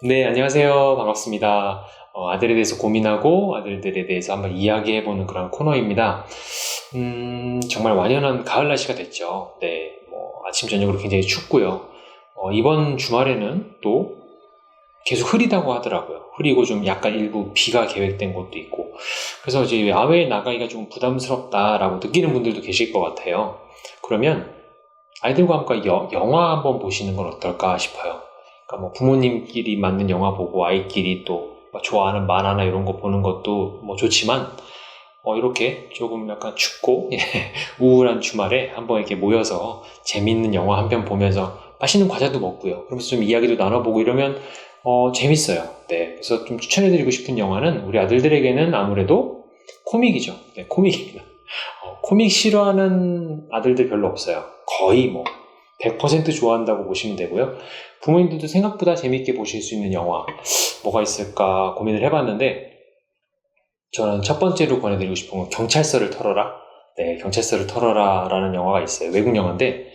네, 안녕하세요. 반갑습니다. 아들에 대해서 고민하고 아들들에 대해서 한번 이야기해보는 그런 코너입니다. 정말 완연한 가을 날씨가 됐죠. 네, 아침, 저녁으로 굉장히 춥고요. 이번 주말에는 또 계속 흐리다고 하더라고요. 흐리고 좀 약간 일부 비가 계획된 곳도 있고. 그래서 이제 야외에 나가기가 좀 부담스럽다라고 느끼는 분들도 계실 것 같아요. 그러면 아이들과 함께 영화 한번 보시는 건 어떨까 싶어요. 그러니까 뭐 부모님끼리 맞는 영화 보고 아이끼리 또뭐 좋아하는 만화나 이런 거 보는 것도 뭐 좋지만 이렇게 조금 약간 춥고 예, 우울한 주말에 한번 이렇게 모여서 재밌는 영화 한 편 보면서 맛있는 과자도 먹고요. 그러면서 좀 이야기도 나눠보고 이러면 재밌어요. 네, 그래서 좀 추천해드리고 싶은 영화는 우리 아들들에게는 아무래도 코믹이죠. 네, 코믹입니다. 코믹 싫어하는 아들들 별로 없어요. 거의 뭐 100% 좋아한다고 보시면 되고요. 부모님들도 생각보다 재밌게 보실 수 있는 영화 뭐가 있을까 고민을 해봤는데 저는 첫 번째로 권해드리고 싶은 건 경찰서를 털어라. 네, 경찰서를 털어라 라는 영화가 있어요. 외국 영화인데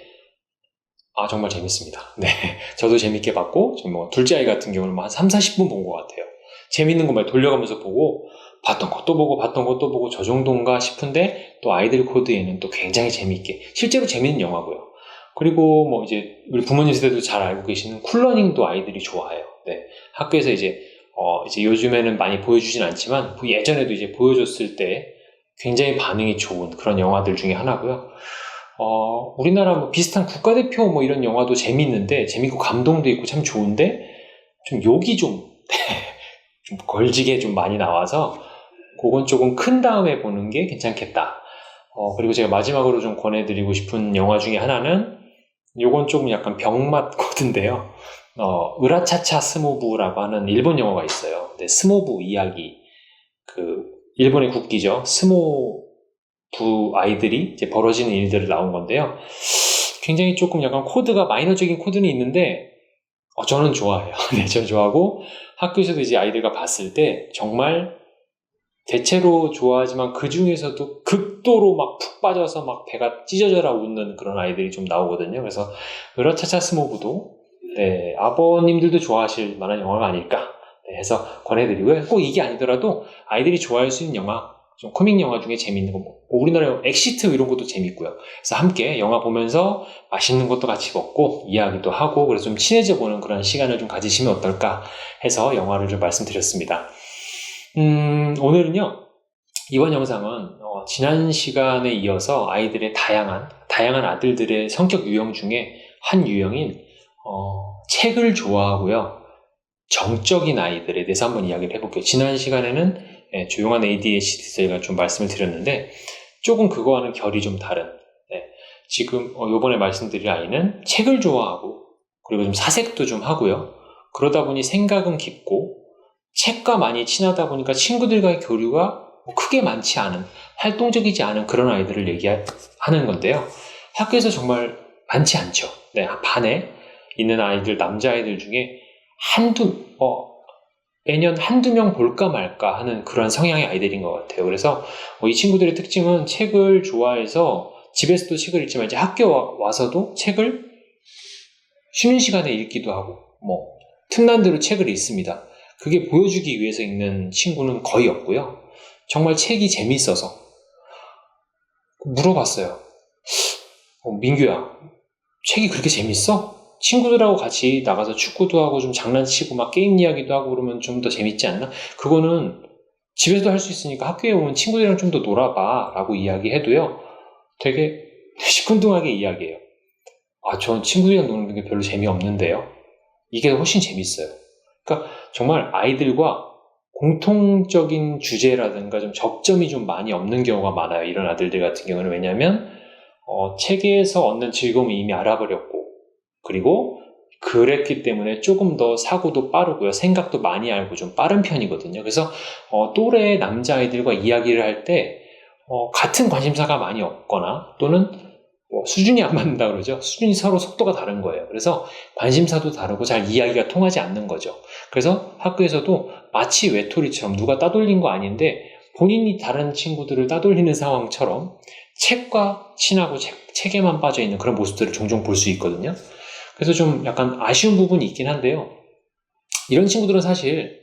정말 재밌습니다. 네, 저도 재밌게 봤고 뭐 둘째 아이 같은 경우는 한 3, 40분 본 것 같아요. 재밌는 것만 돌려가면서 보고 봤던 것도 보고 봤던 것도 보고 저 정도인가 싶은데 또 아이들 코드에는 또 굉장히 재밌게 실제로 재밌는 영화고요. 그리고 뭐 이제 우리 부모님 세대도 잘 알고 계시는 쿨러닝도 아이들이 좋아해요. 네, 학교에서 이제 요즘에는 많이 보여주진 않지만 예전에도 이제 보여줬을 때 굉장히 반응이 좋은 그런 영화들 중에 하나고요. 우리나라 뭐 비슷한 국가대표 뭐 이런 영화도 재밌는데 재밌고 감동도 있고 참 좋은데 좀 욕이 좀 걸지게 좀 많이 나와서 그건 조금 큰 다음에 보는 게 괜찮겠다. 그리고 제가 마지막으로 좀 권해드리고 싶은 영화 중에 하나는 요건 조금 약간 병맛 코드인데요. 으라차차 스모부라고 하는 일본 영화가 있어요. 근데 스모부 이야기, 그 일본의 국기죠. 스모부 아이들이 이제 벌어지는 일들을 나온 건데요. 굉장히 조금 약간 코드가 마이너적인 코드는 있는데 저는 좋아해요. 네, 저는 좋아하고 학교에서도 이제 아이들과 봤을 때 정말 대체로 좋아하지만 그 중에서도 극도로 막 푹 빠져서 막 배가 찢어져라 웃는 그런 아이들이 좀 나오거든요. 그래서 으라차차 스모브도 네, 아버님들도 좋아하실 만한 영화가 아닐까 네, 해서 권해드리고요. 꼭 이게 아니더라도 아이들이 좋아할 수 있는 영화, 좀 코믹 영화 중에 재밌는 거, 뭐 우리나라 엑시트 이런 것도 재밌고요. 그래서 함께 영화 보면서 맛있는 것도 같이 먹고 이야기도 하고 그래서 좀 친해져 보는 그런 시간을 좀 가지시면 어떨까 해서 영화를 좀 말씀드렸습니다. 오늘은요, 이번 영상은 지난 시간에 이어서 아이들의 다양한 아들들의 성격 유형 중에 한 유형인 책을 좋아하고요. 정적인 아이들에 대해서 한번 이야기를 해볼게요. 지난 시간에는 조용한 ADHD 저희가 좀 말씀을 드렸는데 조금 그거와는 결이 좀 다른 지금 이번에 말씀드릴 아이는 책을 좋아하고 그리고 좀 사색도 좀 하고요. 그러다 보니 생각은 깊고 책과 많이 친하다 보니까 친구들과의 교류가 크게 많지 않은, 활동적이지 않은 그런 아이들을 얘기하는 건데요. 학교에서 정말 많지 않죠. 네, 반에 있는 아이들, 남자아이들 중에 매년 한두 명 볼까 말까 하는 그런 성향의 아이들인 것 같아요. 그래서 이 친구들의 특징은 책을 좋아해서 집에서도 책을 읽지만 이제 학교 와서도 책을 쉬는 시간에 읽기도 하고, 틈난 대로 책을 읽습니다. 그게 보여주기 위해서 읽는 친구는 거의 없고요. 정말 책이 재밌어서 물어봤어요. 민규야, 책이 그렇게 재밌어? 친구들하고 같이 나가서 축구도 하고 좀 장난치고 막 게임 이야기도 하고 그러면 좀 더 재밌지 않나? 그거는 집에서도 할 수 있으니까 학교에 오면 친구들이랑 좀 더 놀아봐 라고 이야기해도요. 되게 시큰둥하게 이야기해요. 전 친구들이랑 노는 게 별로 재미없는데요. 이게 훨씬 재밌어요. 그러니까 정말 아이들과 공통적인 주제라든가 좀 접점이 좀 많이 없는 경우가 많아요. 이런 아들들 같은 경우는. 왜냐하면 책에서 얻는 즐거움을 이미 알아버렸고 그리고 그랬기 때문에 조금 더 사고도 빠르고요. 생각도 많이 알고 좀 빠른 편이거든요. 그래서 또래 남자아이들과 이야기를 할 때 같은 관심사가 많이 없거나 또는 수준이 안 맞는다 그러죠. 수준이 서로 속도가 다른 거예요. 그래서 관심사도 다르고 잘 이야기가 통하지 않는 거죠. 그래서 학교에서도 마치 외톨이처럼 누가 따돌린 거 아닌데 본인이 다른 친구들을 따돌리는 상황처럼 책과 친하고 책에만 빠져있는 그런 모습들을 종종 볼 수 있거든요. 그래서 좀 약간 아쉬운 부분이 있긴 한데요. 이런 친구들은 사실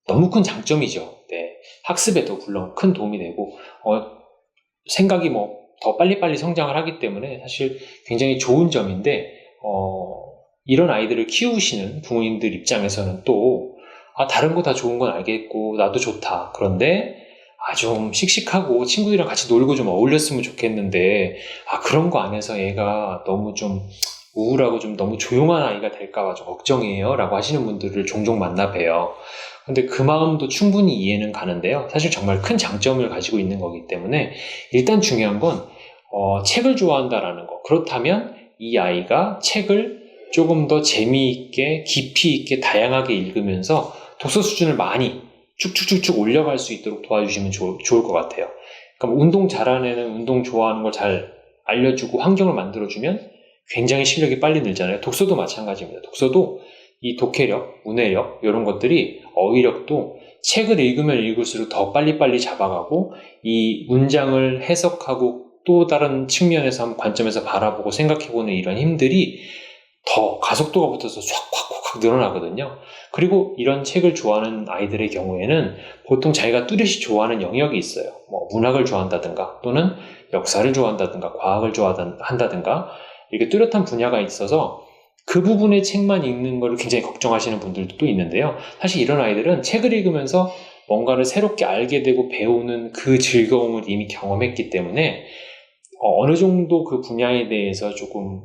너무 큰 장점이죠. 네. 학습에도 물론 큰 도움이 되고, 생각이 더 빨리빨리 성장을 하기 때문에 사실 굉장히 좋은 점인데, 이런 아이들을 키우시는 부모님들 입장에서는 또, 다른 거 다 좋은 건 알겠고, 나도 좋다. 그런데, 좀 씩씩하고 친구들이랑 같이 놀고 좀 어울렸으면 좋겠는데, 그런 거 안 해서 얘가 너무 좀 우울하고 좀 너무 조용한 아이가 될까봐 좀 걱정이에요. 라고 하시는 분들을 종종 만나 봬요. 근데 그 마음도 충분히 이해는 가는데요. 사실 정말 큰 장점을 가지고 있는 거기 때문에 일단 중요한 건 책을 좋아한다라는 거. 그렇다면 이 아이가 책을 조금 더 재미있게, 깊이 있게, 다양하게 읽으면서 독서 수준을 많이 쭉쭉쭉쭉 올려갈 수 있도록 도와주시면 좋을 것 같아요. 그러니까 운동 잘하는 애는 운동 좋아하는 걸 잘 알려주고 환경을 만들어주면 굉장히 실력이 빨리 늘잖아요. 독서도 마찬가지입니다. 독서도 이 독해력, 문해력 이런 것들이 어휘력도 책을 읽으면 읽을수록 더 빨리빨리 잡아가고 이 문장을 해석하고 또 다른 측면에서 한번 관점에서 바라보고 생각해보는 이런 힘들이 더 가속도가 붙어서 확 늘어나거든요. 그리고 이런 책을 좋아하는 아이들의 경우에는 보통 자기가 뚜렷이 좋아하는 영역이 있어요. 문학을 좋아한다든가 또는 역사를 좋아한다든가 과학을 좋아한다든가 이렇게 뚜렷한 분야가 있어서 그 부분의 책만 읽는 걸 굉장히 걱정하시는 분들도 또 있는데요. 사실 이런 아이들은 책을 읽으면서 뭔가를 새롭게 알게 되고 배우는 그 즐거움을 이미 경험했기 때문에 어느 정도 그 분야에 대해서 조금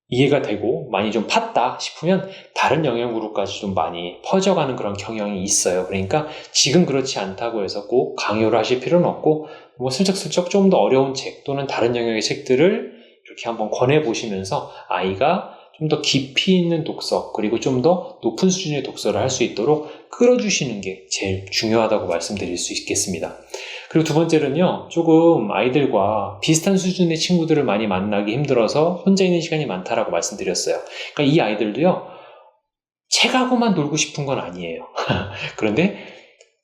이해가 되고 많이 좀 팠다 싶으면 다른 영역으로까지 좀 많이 퍼져가는 그런 경향이 있어요. 그러니까 지금 그렇지 않다고 해서 꼭 강요를 하실 필요는 없고 슬쩍슬쩍 좀 더 어려운 책 또는 다른 영역의 책들을 이렇게 한번 권해보시면서 아이가 좀 더 깊이 있는 독서 그리고 좀 더 높은 수준의 독서를 할 수 있도록 끌어주시는 게 제일 중요하다고 말씀드릴 수 있겠습니다. 그리고 두 번째는요, 조금 아이들과 비슷한 수준의 친구들을 많이 만나기 힘들어서 혼자 있는 시간이 많다라고 말씀드렸어요. 그러니까 이 아이들도요, 책하고만 놀고 싶은 건 아니에요. 그런데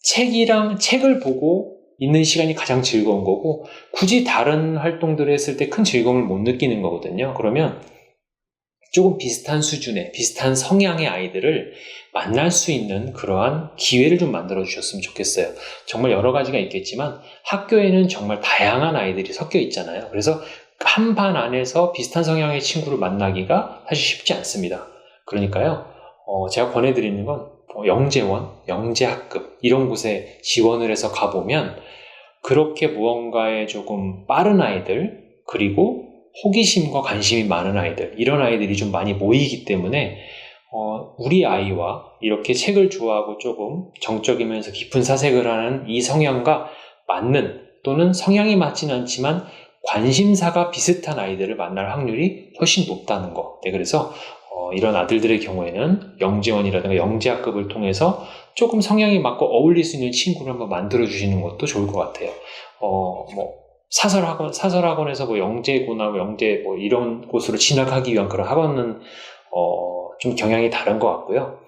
책을 보고 있는 시간이 가장 즐거운 거고, 굳이 다른 활동들을 했을 때 큰 즐거움을 못 느끼는 거거든요. 그러면 조금 비슷한 수준의, 비슷한 성향의 아이들을 만날 수 있는 그러한 기회를 좀 만들어 주셨으면 좋겠어요. 정말 여러 가지가 있겠지만 학교에는 정말 다양한 아이들이 섞여 있잖아요. 그래서 한 반 안에서 비슷한 성향의 친구를 만나기가 사실 쉽지 않습니다. 그러니까요, 제가 권해드리는 건 영재원, 영재학급 이런 곳에 지원을 해서 가보면 그렇게 무언가에 조금 빠른 아이들 그리고 호기심과 관심이 많은 아이들, 이런 아이들이 좀 많이 모이기 때문에 우리 아이와 이렇게 책을 좋아하고 조금 정적이면서 깊은 사색을 하는 이 성향과 맞는 또는 성향이 맞지는 않지만 관심사가 비슷한 아이들을 만날 확률이 훨씬 높다는 거. 네, 그래서 이런 아들들의 경우에는 영재원이라든가 영재학급을 통해서 조금 성향이 맞고 어울릴 수 있는 친구를 한번 만들어 주시는 것도 좋을 것 같아요. 사설학원에서 영재고나 영재 이런 곳으로 진학하기 위한 그런 학원은 좀 경향이 다른 것 같고요.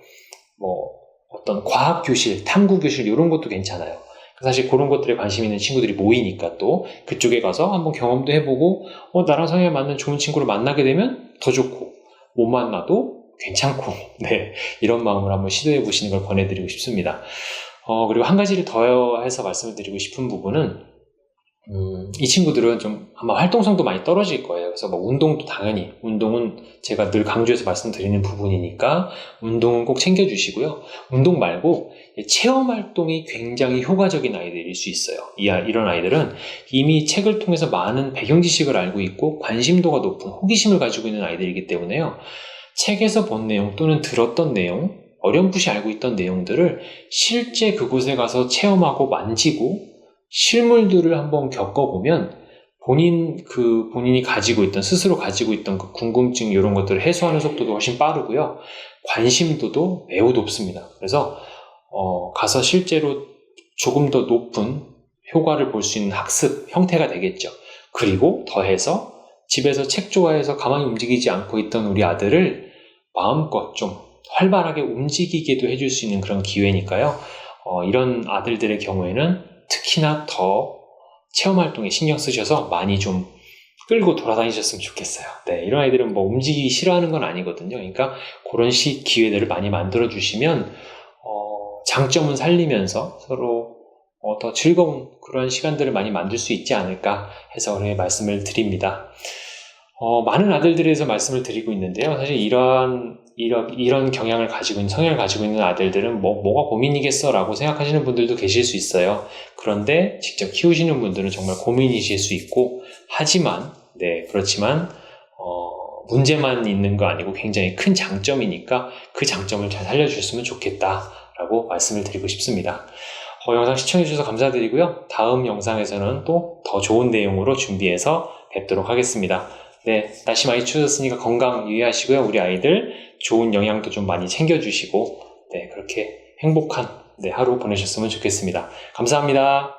어떤 과학교실, 탐구교실 이런 것도 괜찮아요. 사실 그런 것들에 관심 있는 친구들이 모이니까 또 그쪽에 가서 한번 경험도 해보고 나랑 성향에 맞는 좋은 친구를 만나게 되면 더 좋고 못 만나도 괜찮고 네, 이런 마음으로 한번 시도해 보시는 걸 권해드리고 싶습니다. 그리고 한 가지를 더 해서 말씀을 드리고 싶은 부분은 이 친구들은 좀 아마 활동성도 많이 떨어질 거예요. 그래서 운동도 당연히, 운동은 제가 늘 강조해서 말씀드리는 부분이니까 운동은 꼭 챙겨주시고요. 운동 말고 체험 활동이 굉장히 효과적인 아이들일 수 있어요. 이런 아이들은 이미 책을 통해서 많은 배경 지식을 알고 있고 관심도가 높은 호기심을 가지고 있는 아이들이기 때문에요. 책에서 본 내용 또는 들었던 내용, 어렴풋이 알고 있던 내용들을 실제 그곳에 가서 체험하고 만지고 실물들을 한번 겪어보면 본인이 가지고 있던, 스스로 가지고 있던 그 궁금증 이런 것들을 해소하는 속도도 훨씬 빠르고요. 관심도도 매우 높습니다. 그래서 가서 실제로 조금 더 높은 효과를 볼 수 있는 학습 형태가 되겠죠. 그리고 더해서 집에서 책 좋아해서 가만히 움직이지 않고 있던 우리 아들을 마음껏 좀 활발하게 움직이게도 해줄 수 있는 그런 기회니까요. 이런 아들들의 경우에는 특히나 더 체험활동에 신경 쓰셔서 많이 좀 끌고 돌아다니셨으면 좋겠어요. 네, 이런 아이들은 뭐 움직이기 싫어하는 건 아니거든요. 그러니까 그런 기회들을 많이 만들어 주시면 장점은 살리면서 서로 더 즐거운 그런 시간들을 많이 만들 수 있지 않을까 해서 오늘 말씀을 드립니다. 많은 아들들에서 말씀을 드리고 있는데요. 사실 이런 경향을 가지고 있는, 성향을 가지고 있는 아들들은 뭐가 고민이겠어 라고 생각하시는 분들도 계실 수 있어요. 그런데 직접 키우시는 분들은 정말 고민이실 수 있고, 그렇지만, 문제만 있는 거 아니고 굉장히 큰 장점이니까 그 장점을 잘 살려주셨으면 좋겠다라고 말씀을 드리고 싶습니다. 영상 시청해주셔서 감사드리고요. 다음 영상에서는 또 더 좋은 내용으로 준비해서 뵙도록 하겠습니다. 네, 날씨 많이 추워졌으니까 건강 유의하시고요. 우리 아이들 좋은 영양도 좀 많이 챙겨주시고, 그렇게 행복한 하루 보내셨으면 좋겠습니다. 감사합니다.